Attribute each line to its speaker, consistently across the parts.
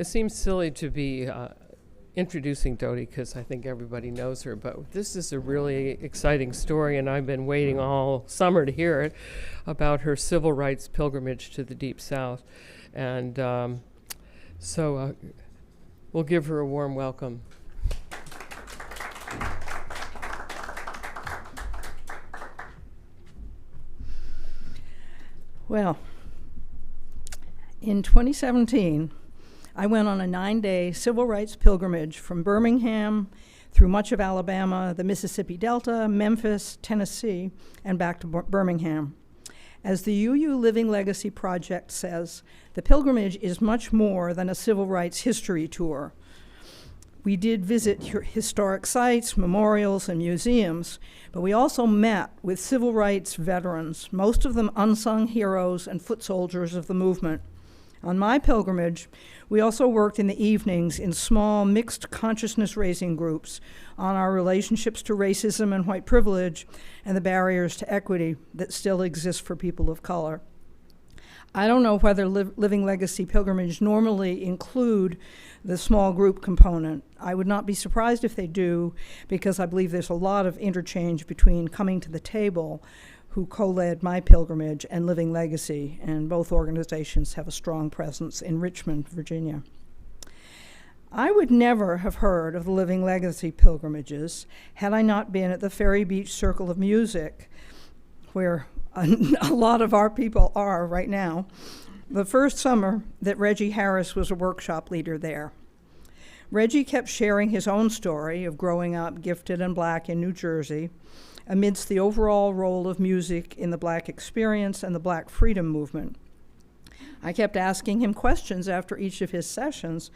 Speaker 1: It seems silly to be introducing Dody because I think everybody knows her, but this is a really exciting story, and I've been waiting all summer to hear it, about her civil rights pilgrimage to the Deep South. And so we'll give her a warm welcome.
Speaker 2: Well, in 2017, I went on a 9-day civil rights pilgrimage from Birmingham through much of Alabama, the Mississippi Delta, Memphis, Tennessee, and back to Birmingham. As the UU Living Legacy Project says, the pilgrimage is much more than a civil rights history tour. We did visit historic sites, memorials, and museums, but we also met with civil rights veterans, most of them unsung heroes and foot soldiers of the movement. On my pilgrimage, we also worked in the evenings in small, mixed consciousness-raising groups on our relationships to racism and white privilege and the barriers to equity that still exist for people of color. I don't know whether Living Legacy pilgrimage normally include the small group component. I would not be surprised if they do, because I believe there's a lot of interchange between Coming to the Table, who co-led my pilgrimage, and Living Legacy, and both organizations have a strong presence in Richmond, Virginia. I would never have heard of the Living Legacy pilgrimages had I not been at the Ferry Beach Circle of Music, where a lot of our people are right now, the first summer that Reggie Harris was a workshop leader there. Reggie kept sharing his own story of growing up gifted and black in New Jersey amidst the overall role of music in the black experience and the black freedom movement. I kept asking him questions after each of his sessions,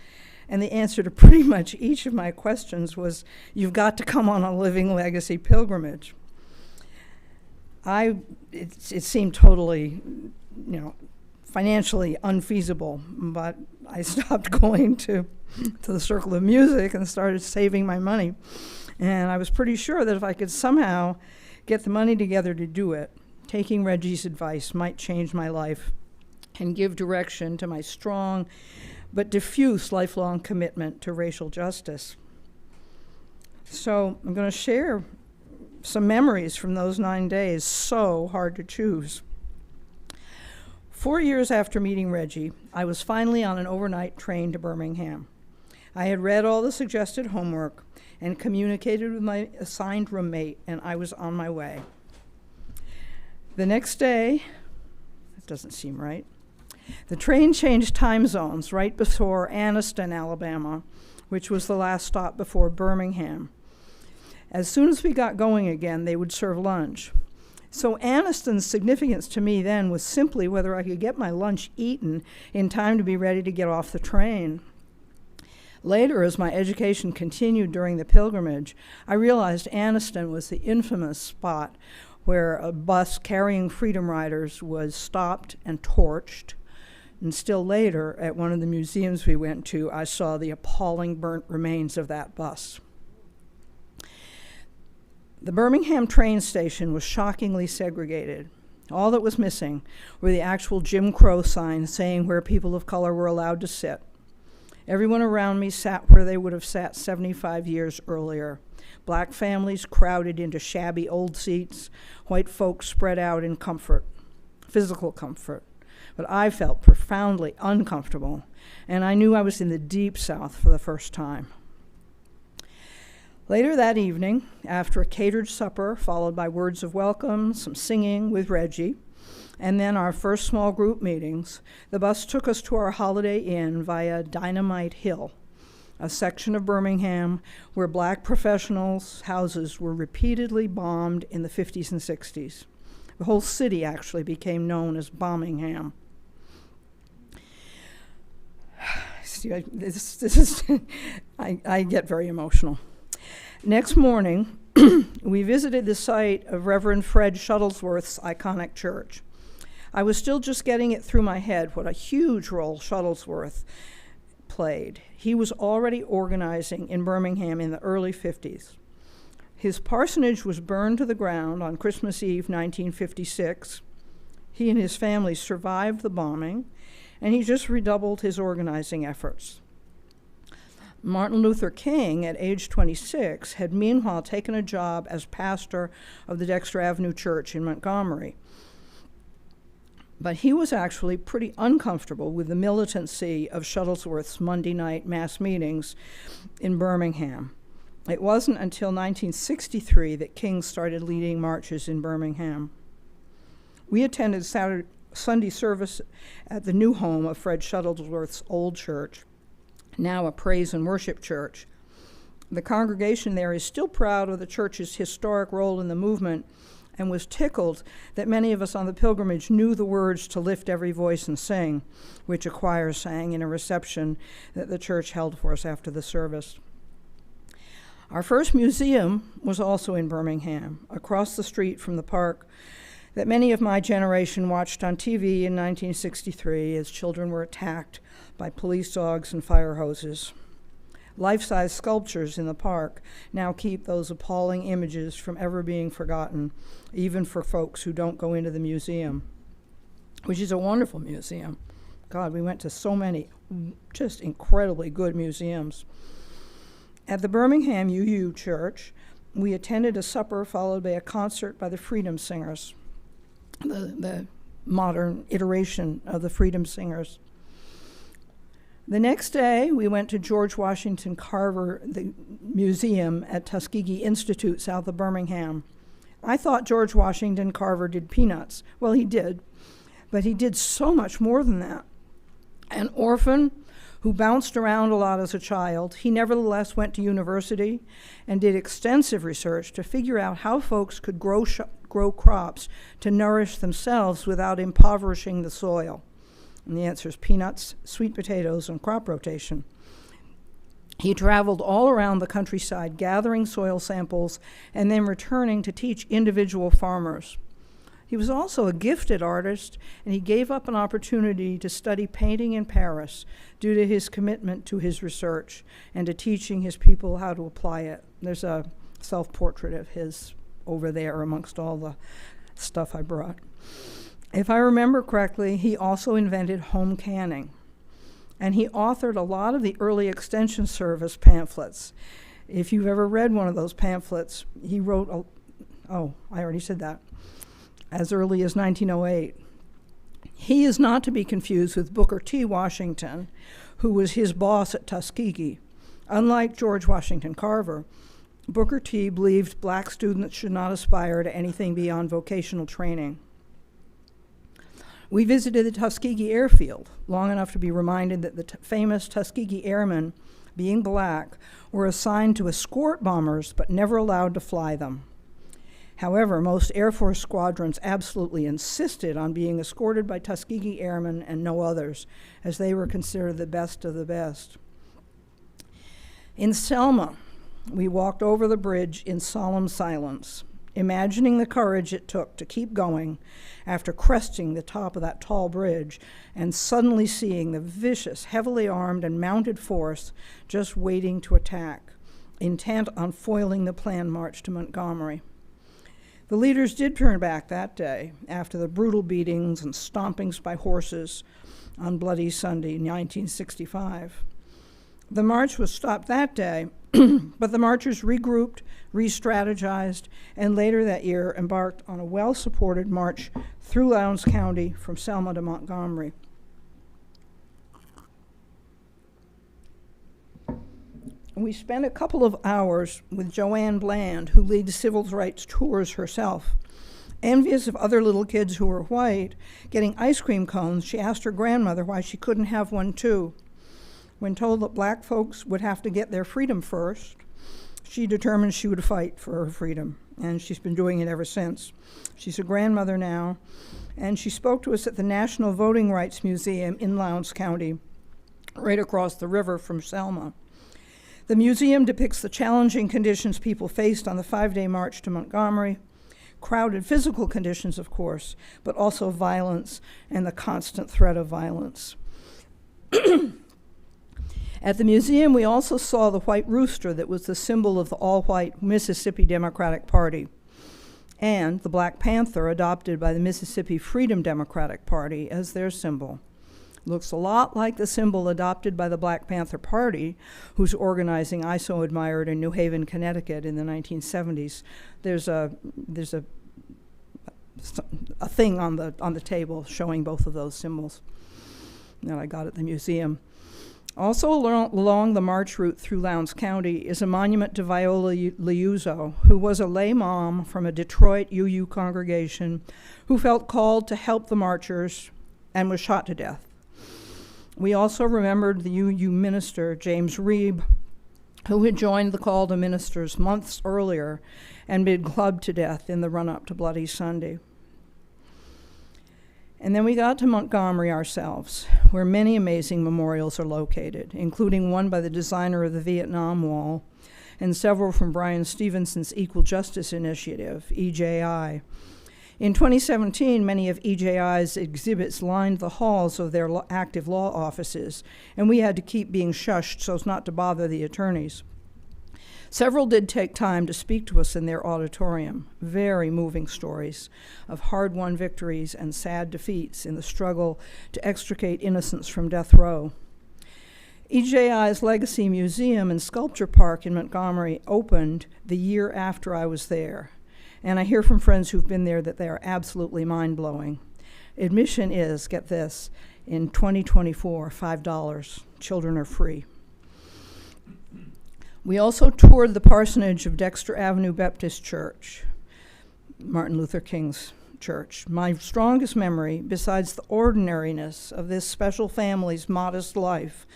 Speaker 2: and the answer to pretty much each of my questions was, "You've got to come on a Living Legacy pilgrimage." It seemed totally, financially unfeasible, but I stopped going to the Circle of Music and started saving my money. And I was pretty sure that if I could somehow get the money together to do it, taking Reggie's advice might change my life and give direction to my strong but diffuse lifelong commitment to racial justice. So I'm going to share some memories from those 9 days, so hard to choose. 4 years after meeting Reggie, I was finally on an overnight train to Birmingham. I had read all the suggested homework and communicated with my assigned roommate, and I was on my way. The next day, that doesn't seem right, the train changed time zones right before Anniston, Alabama, which was the last stop before Birmingham. As soon as we got going again, they would serve lunch. So Anniston's significance to me then was simply whether I could get my lunch eaten in time to be ready to get off the train. Later, as my education continued during the pilgrimage, I realized Anniston was the infamous spot where a bus carrying Freedom Riders was stopped and torched. And still later, at one of the museums we went to, I saw the appalling burnt remains of that bus. The Birmingham train station was shockingly segregated. All that was missing were the actual Jim Crow signs saying where people of color were allowed to sit. Everyone around me sat where they would have sat 75 years earlier. Black families crowded into shabby old seats, white folks spread out in comfort, physical comfort. But I felt profoundly uncomfortable, and I knew I was in the Deep South for the first time. Later that evening, after a catered supper followed by words of welcome, some singing with Reggie, and then our first small group meetings, the bus took us to our Holiday Inn via Dynamite Hill, a section of Birmingham where black professionals' houses were repeatedly bombed in the 50s and 60s. The whole city actually became known as Bombingham. See, I get very emotional. Next morning, we visited the site of Reverend Fred Shuttlesworth's iconic church. I was still just getting it through my head what a huge role Shuttlesworth played. He was already organizing in Birmingham in the early 50s. His parsonage was burned to the ground on Christmas Eve, 1956. He and his family survived the bombing, and he just redoubled his organizing efforts. Martin Luther King, at age 26, had meanwhile taken a job as pastor of the Dexter Avenue Church in Montgomery. But he was actually pretty uncomfortable with the militancy of Shuttlesworth's Monday night mass meetings in Birmingham. It wasn't until 1963 that King started leading marches in Birmingham. We attended Sunday service at the new home of Fred Shuttlesworth's old church, now a praise and worship church. The congregation there is still proud of the church's historic role in the movement and was tickled that many of us on the pilgrimage knew the words to Lift Every Voice and Sing, which a choir sang in a reception that the church held for us after the service. Our first museum was also in Birmingham, across the street from the park that many of my generation watched on TV in 1963 as children were attacked by police dogs and fire hoses. Life-size sculptures in the park now keep those appalling images from ever being forgotten, even for folks who don't go into the museum, which is a wonderful museum. God, we went to so many just incredibly good museums. At the Birmingham UU Church, we attended a supper followed by a concert by the Freedom Singers, the modern iteration of the Freedom Singers. The next day, we went to George Washington Carver, the museum at Tuskegee Institute, south of Birmingham. I thought George Washington Carver did peanuts. Well, he did, but he did so much more than that. An orphan who bounced around a lot as a child, he nevertheless went to university and did extensive research to figure out how folks could grow crops to nourish themselves without impoverishing the soil. And the answer is peanuts, sweet potatoes, and crop rotation. He traveled all around the countryside gathering soil samples and then returning to teach individual farmers. He was also a gifted artist, and he gave up an opportunity to study painting in Paris due to his commitment to his research and to teaching his people how to apply it. There's a self-portrait of his over there amongst all the stuff I brought. If I remember correctly, he also invented home canning, and he authored a lot of the early Extension Service pamphlets. If you've ever read one of those pamphlets, he wrote, I already said that, as early as 1908. He is not to be confused with Booker T. Washington, who was his boss at Tuskegee. Unlike George Washington Carver, Booker T. believed black students should not aspire to anything beyond vocational training. We visited the Tuskegee airfield long enough to be reminded that the famous Tuskegee Airmen, being black, were assigned to escort bombers but never allowed to fly them. However, most Air Force squadrons absolutely insisted on being escorted by Tuskegee Airmen and no others, as they were considered the best of the best. In Selma, we walked over the bridge in solemn silence, imagining the courage it took to keep going after cresting the top of that tall bridge and suddenly seeing the vicious, heavily armed and mounted force just waiting to attack, intent on foiling the planned march to Montgomery. The leaders did turn back that day after the brutal beatings and stompings by horses on Bloody Sunday, 1965. The march was stopped that day, but the marchers regrouped, re-strategized, and later that year embarked on a well-supported march through Lowndes County from Selma to Montgomery. We spent a couple of hours with Joanne Bland, who leads civil rights tours herself. Envious of other little kids who were white getting ice cream cones, she asked her grandmother why she couldn't have one too. When told that black folks would have to get their freedom first, she determined she would fight for her freedom, and she's been doing it ever since. She's a grandmother now, and she spoke to us at the National Voting Rights Museum in Lowndes County, right across the river from Selma. The museum depicts the challenging conditions people faced on the 5-day march to Montgomery, crowded physical conditions, of course, but also violence and the constant threat of violence. At the museum, we also saw the white rooster that was the symbol of the all-white Mississippi Democratic Party, and the Black Panther adopted by the Mississippi Freedom Democratic Party as their symbol. Looks a lot like the symbol adopted by the Black Panther Party, whose organizing I so admired in New Haven, Connecticut in the 1970s. There's a thing on the table showing both of those symbols that I got at the museum. Also along the march route through Lowndes County is a monument to Viola Liuzzo, who was a lay mom from a Detroit UU congregation who felt called to help the marchers and was shot to death. We also remembered the UU minister, James Reeb, who had joined the call to ministers months earlier and been clubbed to death in the run-up to Bloody Sunday. And then we got to Montgomery ourselves, where many amazing memorials are located, including one by the designer of the Vietnam Wall, and several from Brian Stevenson's Equal Justice Initiative, EJI. In 2017, many of EJI's exhibits lined the halls of their active law offices, and we had to keep being shushed so as not to bother the attorneys. Several did take time to speak to us in their auditorium. Very moving stories of hard-won victories and sad defeats in the struggle to extricate innocents from death row. EJI's Legacy Museum and Sculpture Park in Montgomery opened the year after I was there, and I hear from friends who've been there that they are absolutely mind-blowing. Admission is, get this, in 2024, $5. Children are free. We also toured the parsonage of Dexter Avenue Baptist Church, Martin Luther King's church. My strongest memory, besides the ordinariness of this special family's modest life,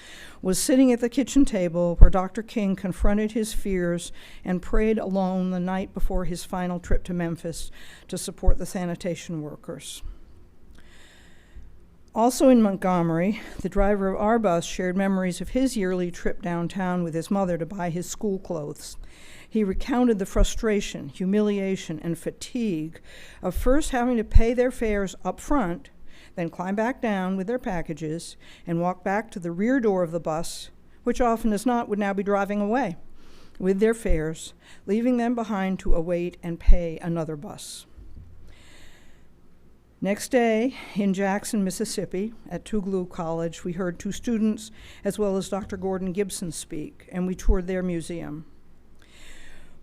Speaker 2: was sitting at the kitchen table where Dr. King confronted his fears and prayed alone the night before his final trip to Memphis to support the sanitation workers. Also in Montgomery, the driver of our bus shared memories of his yearly trip downtown with his mother to buy his school clothes. He recounted the frustration, humiliation, and fatigue of first having to pay their fares up front, then climb back down with their packages and walk back to the rear door of the bus, which often as not would now be driving away with their fares, leaving them behind to await and pay another bus. Next day, in Jackson, Mississippi, at Tougaloo College, we heard two students as well as Dr. Gordon Gibson speak, and we toured their museum.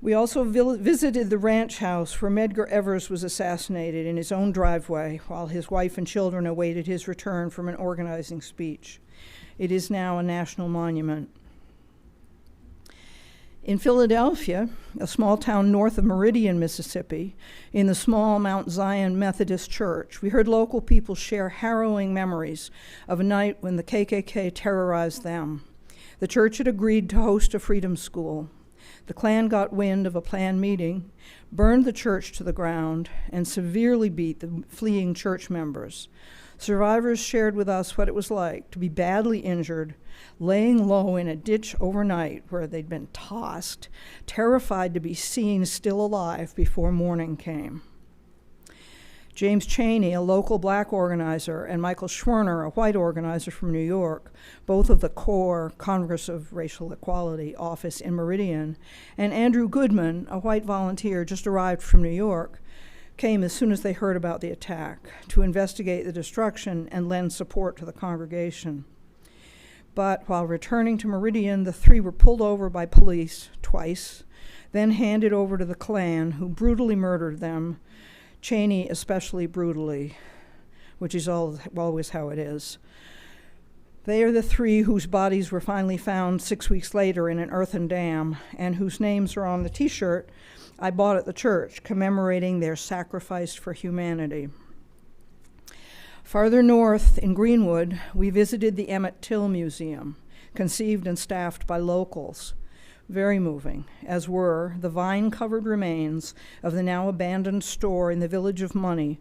Speaker 2: We also visited the ranch house where Medgar Evers was assassinated in his own driveway while his wife and children awaited his return from an organizing speech. It is now a national monument. In Philadelphia, a small town north of Meridian, Mississippi, in the small Mount Zion Methodist Church, we heard local people share harrowing memories of a night when the KKK terrorized them. The church had agreed to host a freedom school. The Klan got wind of a planned meeting, burned the church to the ground, and severely beat the fleeing church members. Survivors shared with us what it was like to be badly injured, laying low in a ditch overnight where they'd been tossed, terrified to be seen still alive before morning came. James Chaney, a local black organizer, and Michael Schwerner, a white organizer from New York, both of the CORE, Congress of Racial Equality office in Meridian, and Andrew Goodman, a white volunteer just arrived from New York, came as soon as they heard about the attack to investigate the destruction and lend support to the congregation. But while returning to Meridian, the three were pulled over by police twice, then handed over to the Klan, who brutally murdered them, Chaney especially brutally, which is always how it is. They are the three whose bodies were finally found 6 weeks later in an earthen dam, and whose names are on the T-shirt I bought at the church, commemorating their sacrifice for humanity. Farther north in Greenwood, we visited the Emmett Till Museum, conceived and staffed by locals. Very moving, as were the vine-covered remains of the now abandoned store in the Village of Money,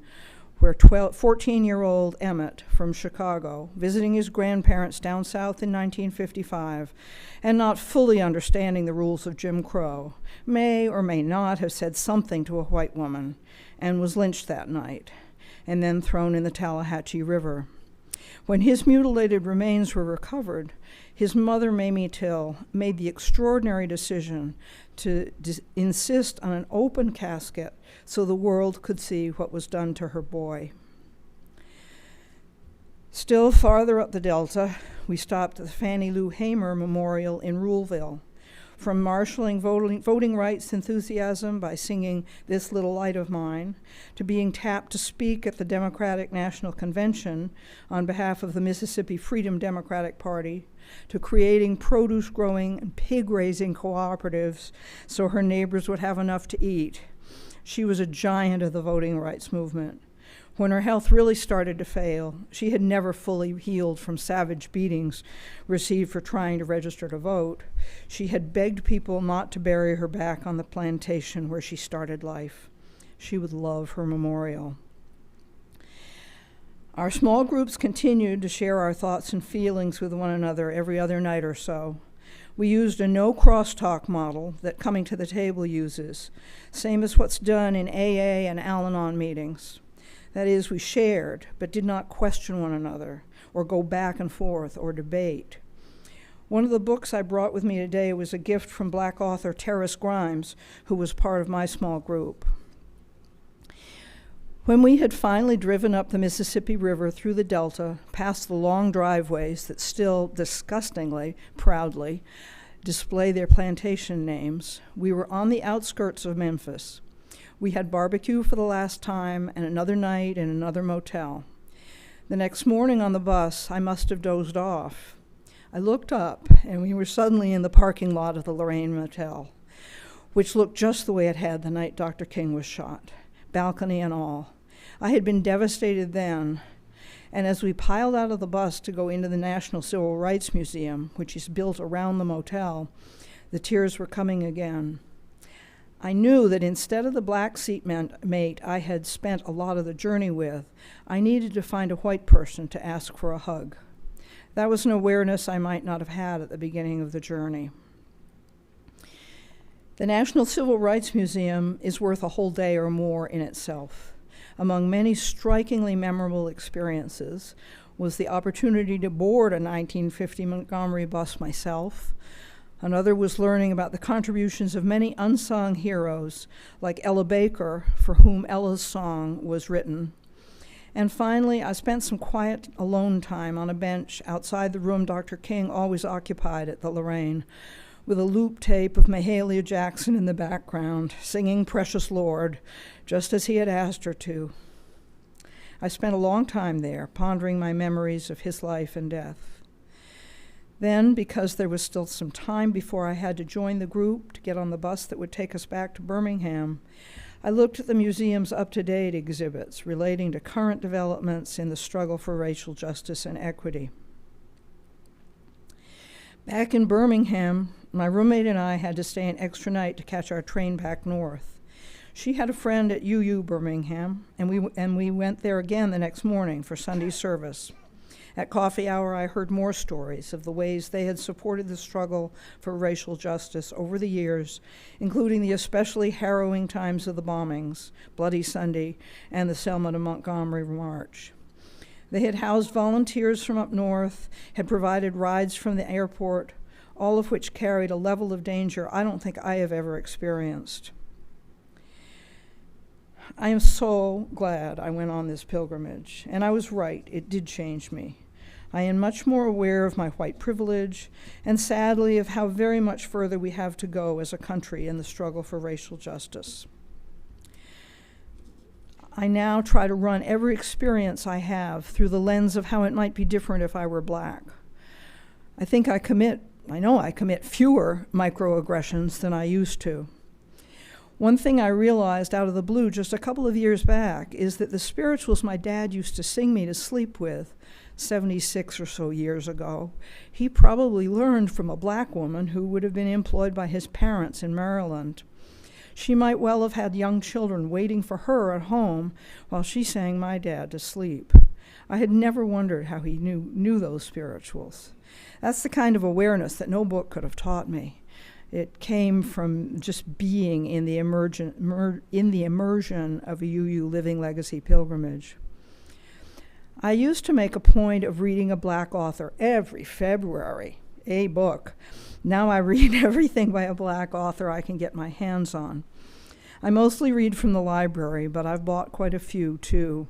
Speaker 2: where 14-year-old Emmett from Chicago, visiting his grandparents down south in 1955, and not fully understanding the rules of Jim Crow, may or may not have said something to a white woman, and was lynched that night, and then thrown in the Tallahatchie River. When his mutilated remains were recovered, his mother, Mamie Till, made the extraordinary decision to insist on an open casket so the world could see what was done to her boy. Still farther up the Delta, we stopped at the Fannie Lou Hamer Memorial in Ruleville. From marshaling voting rights enthusiasm by singing This Little Light of Mine, to being tapped to speak at the Democratic National Convention on behalf of the Mississippi Freedom Democratic Party, to creating produce-growing and pig-raising cooperatives so her neighbors would have enough to eat. She was a giant of the voting rights movement. When her health really started to fail, she had never fully healed from savage beatings received for trying to register to vote. She had begged people not to bury her back on the plantation where she started life. She would love her memorial. Our small groups continued to share our thoughts and feelings with one another every other night or so. We used a no crosstalk model that Coming to the Table uses, same as what's done in AA and Al-Anon meetings. That is, we shared, but did not question one another, or go back and forth, or debate. One of the books I brought with me today was a gift from Black author Terrace Grimes, who was part of my small group. When we had finally driven up the Mississippi River through the Delta, past the long driveways that still disgustingly, proudly, display their plantation names, we were on the outskirts of Memphis. We had barbecue for the last time and another night in another motel. The next morning on the bus, I must have dozed off. I looked up, and we were suddenly in the parking lot of the Lorraine Motel, which looked just the way it had the night Dr. King was shot, balcony and all. I had been devastated then, and as we piled out of the bus to go into the National Civil Rights Museum, which is built around the motel, the tears were coming again. I knew that instead of the black seatmate I had spent a lot of the journey with, I needed to find a white person to ask for a hug. That was an awareness I might not have had at the beginning of the journey. The National Civil Rights Museum is worth a whole day or more in itself. Among many strikingly memorable experiences was the opportunity to board a 1950 Montgomery bus myself. Another was learning about the contributions of many unsung heroes, like Ella Baker, for whom Ella's song was written. And finally, I spent some quiet alone time on a bench outside the room Dr. King always occupied at the Lorraine, with a loop tape of Mahalia Jackson in the background, singing Precious Lord, just as he had asked her to. I spent a long time there, pondering my memories of his life and death. Then, because there was still some time before I had to join the group to get on the bus that would take us back to Birmingham, I looked at the museum's up-to-date exhibits relating to current developments in the struggle for racial justice and equity. Back in Birmingham, my roommate and I had to stay an extra night to catch our train back north. She had a friend at UU Birmingham, and we went there again the next morning for Sunday service. At coffee hour, I heard more stories of the ways they had supported the struggle for racial justice over the years, including the especially harrowing times of the bombings, Bloody Sunday, and the Selma to Montgomery March. They had housed volunteers from up north, had provided rides from the airport, all of which carried a level of danger I don't think I have ever experienced. I am so glad I went on this pilgrimage, and I was right, it did change me. I am much more aware of my white privilege, and sadly of how very much further we have to go as a country in the struggle for racial justice. I now try to run every experience I have through the lens of how it might be different if I were black. I know I commit fewer microaggressions than I used to. One thing I realized out of the blue just a couple of years back is that the spirituals my dad used to sing me to sleep with 76 or so years ago, he probably learned from a black woman who would have been employed by his parents in Maryland. She might well have had young children waiting for her at home while she sang my dad to sleep. I had never wondered how he knew those spirituals. That's the kind of awareness that no book could have taught me. It came from just being in the immersion of a UU Living Legacy pilgrimage. I used to make a point of reading a black author every February, a book. Now I read everything by a black author I can get my hands on. I mostly read from the library, but I've bought quite a few too.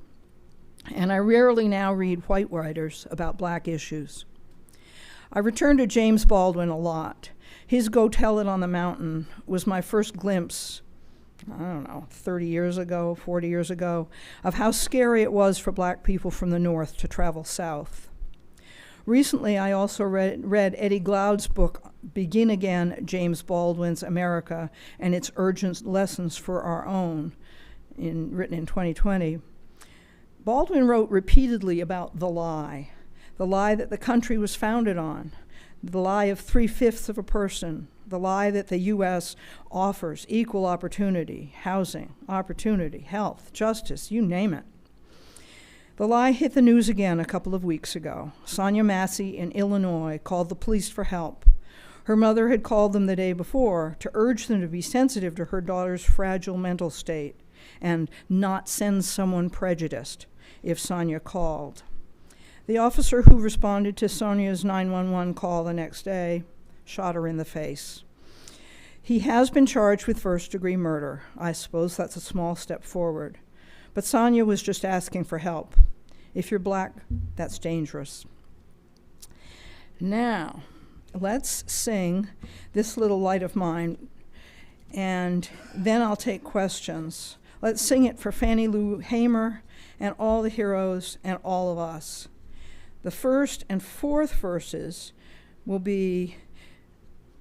Speaker 2: and I rarely now read white writers about black issues. I return to James Baldwin a lot. His Go Tell It on the Mountain was my first glimpse, 30 years ago, 40 years ago, of how scary it was for black people from the North to travel south. Recently, I also read Eddie Glaude's book, Begin Again, James Baldwin's America, and its urgent lessons for our own, written in 2020. Baldwin wrote repeatedly about the lie that the country was founded on, the lie of 3/5 of a person, the lie that the U.S. offers equal opportunity, housing, opportunity, health, justice, you name it. The lie hit the news again a couple of weeks ago. Sonia Massey in Illinois called the police for help. Her mother had called them the day before to urge them to be sensitive to her daughter's fragile mental state and not send someone prejudiced if Sonia called. The officer who responded to Sonia's 911 call the next day shot her in the face. He has been charged with first-degree murder. I suppose that's a small step forward. But Sonia was just asking for help. If you're black, that's dangerous. Now, let's sing This Little Light of Mine, and then I'll take questions. Let's sing it for Fannie Lou Hamer and all the heroes and all of us. The first and fourth verses will be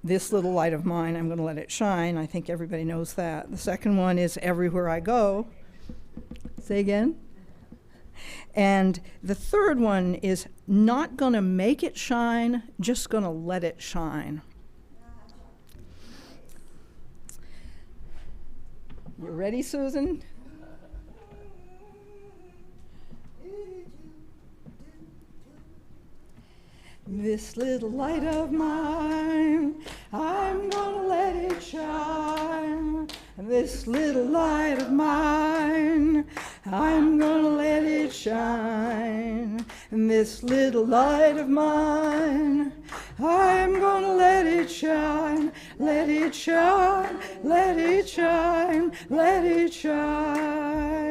Speaker 2: This Little Light of Mine, I'm going to let it shine. I think everybody knows that. The second one is Everywhere I Go. Say again. And the third one is Not Gonna Make It Shine, Just Gonna Let It Shine. You ready, Susan? This little light of mine, I'm gonna let it shine. This little light of mine, I'm gonna let it shine. This little light of mine, I'm gonna let it shine. Let it shine, let it shine, let it shine.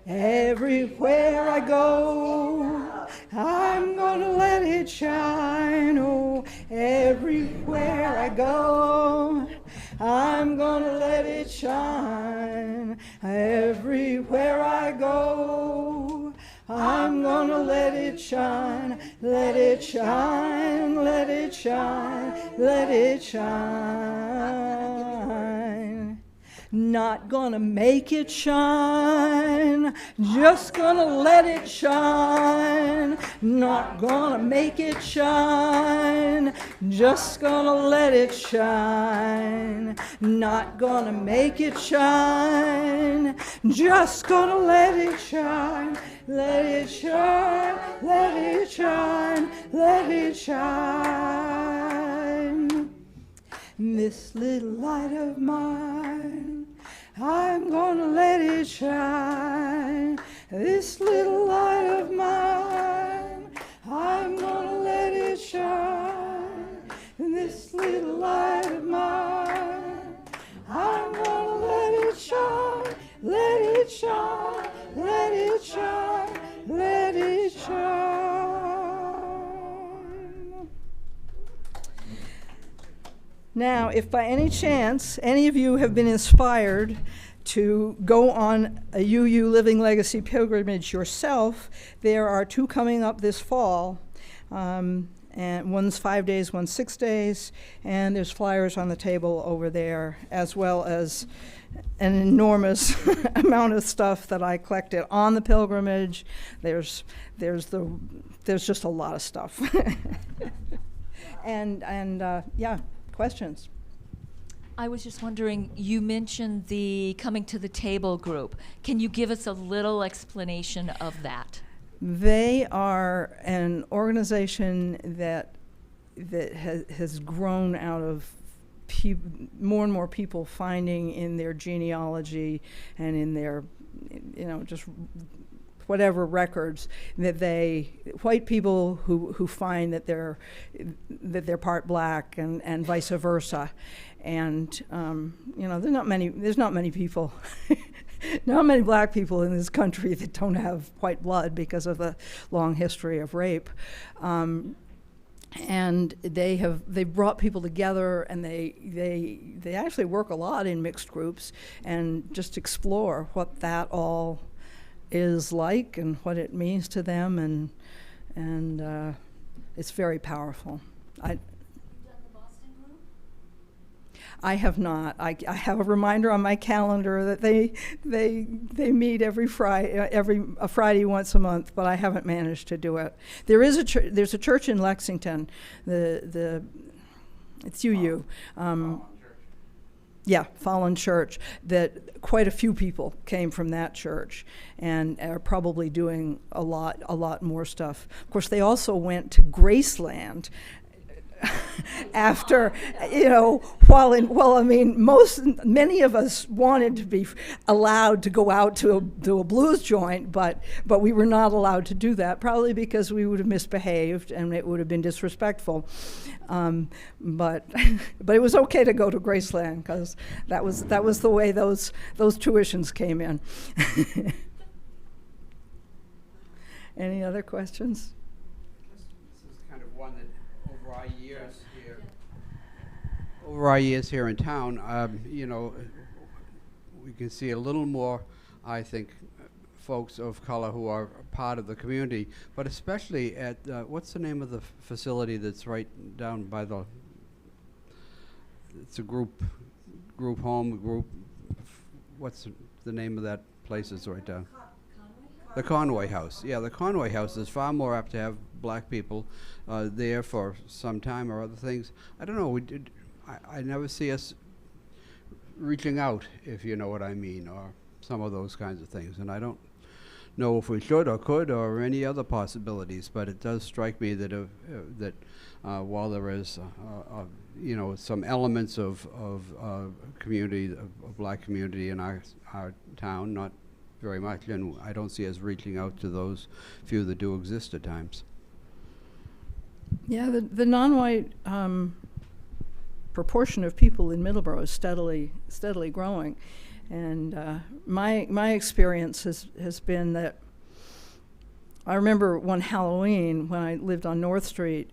Speaker 2: Everywhere I go, I'm gonna let it shine. Oh, everywhere I go, I'm gonna let it shine. Everywhere I go, I'm gonna let it shine. Let it shine, let it shine, let it shine. Not gonna make it shine, just gonna let it shine. Not gonna make it shine, just gonna let it shine. Not gonna make it shine, just gonna let it shine. Let it shine, let it shine, let it shine. This little light of mine, I'm gonna let it shine. This little light of mine, I'm gonna let it shine. This little light of mine, I'm gonna let it shine. Let it shine, let it shine, let it shine. Now, if by any chance any of you have been inspired to go on a UU Living Legacy pilgrimage yourself, there are two coming up this fall. And one's 5 days, one's 6 days, and there's flyers on the table over there, as well as an enormous amount of stuff that I collected on the pilgrimage. There's just a lot of stuff. and yeah, questions?
Speaker 3: I was just wondering, you mentioned the Coming to the Table group. Can you give us a little explanation of that?
Speaker 2: They are an organization that has grown out of more and more people finding in their genealogy and in their, just whatever records that white people who find that they're part black and vice versa, and there's not many people not many black people in this country that don't have white blood because of the long history of rape. And they've brought people together, and they actually work a lot in mixed groups and just explore what that all is like and what it means to them, and it's very powerful. I have not. I have a reminder on my calendar that they meet every Friday once a month, but I haven't managed to do it. There is there's a church in Lexington. It's UU. Yeah, Fallen Church. That quite a few people came from that church and are probably doing a lot more stuff. Of course, they also went to Graceland. After, many of us wanted to be allowed to go out to a blues joint, but we were not allowed to do that, probably because we would have misbehaved and it would have been disrespectful. But it was okay to go to Graceland because that was the way those tuitions came in. Any other questions?
Speaker 4: This is kind of one that over our years here in town, we can see a little more, I think, folks of color who are part of the community, but especially at, what's the name of the facility that's right down by it's a group home, what's the name of that place is right down? The Conway House. Yeah, the Conway House is far more apt to have black people there for some time or other things. I don't know. I never see us reaching out, if you know what I mean, or some of those kinds of things. And I don't know if we should or could or any other possibilities, but it does strike me that while there is some elements of community, of black community in our town, not very much, and I don't see us reaching out to those few that do exist at times.
Speaker 2: Yeah, the non-white proportion of people in Middleboro is steadily growing, and my experience has been that I remember one Halloween when I lived on North Street,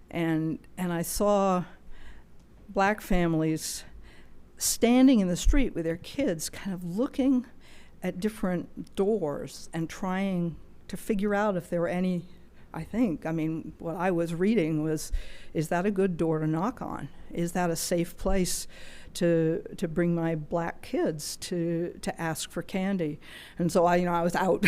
Speaker 2: and I saw black families standing in the street with their kids, kind of looking at different doors and trying to figure out if there were any. What I was reading was, is that a good door to knock on? Is that a safe place to bring my black kids to ask for candy? And so I was out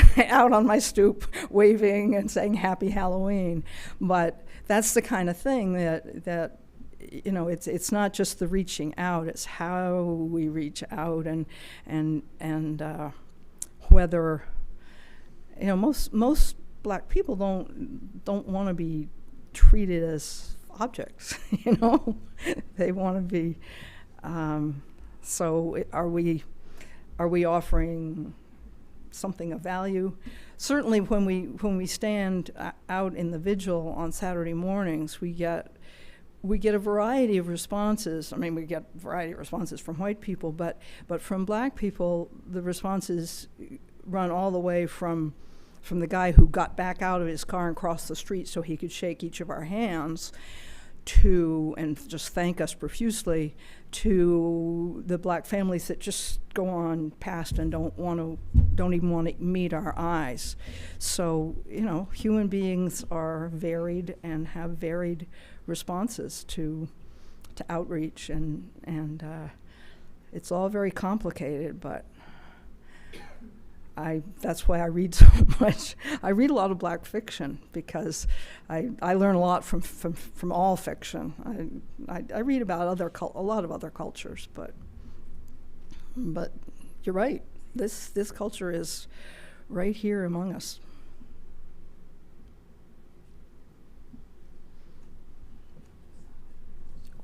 Speaker 2: on my stoop waving and saying Happy Halloween. But that's the kind of thing that it's not just the reaching out, it's how we reach out and whether most black people don't want to be treated as objects, They want to be. So are we offering something of value? Certainly, when we stand out in the vigil on Saturday mornings, we get a variety of responses. We get a variety of responses from white people, but from black people, the responses run all the way from the guy who got back out of his car and crossed the street so he could shake each of our hands and just thank us profusely, to the black families that just go on past and don't even want to meet our eyes. So, human beings are varied and have varied responses to outreach, and it's all very complicated, but that's why I read so much. I read a lot of black fiction because I learn a lot from all fiction. I read about a lot of other cultures, but you're right. This culture is right here among us.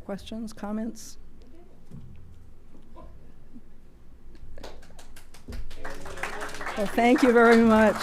Speaker 2: Questions, comments? Well, thank you very much.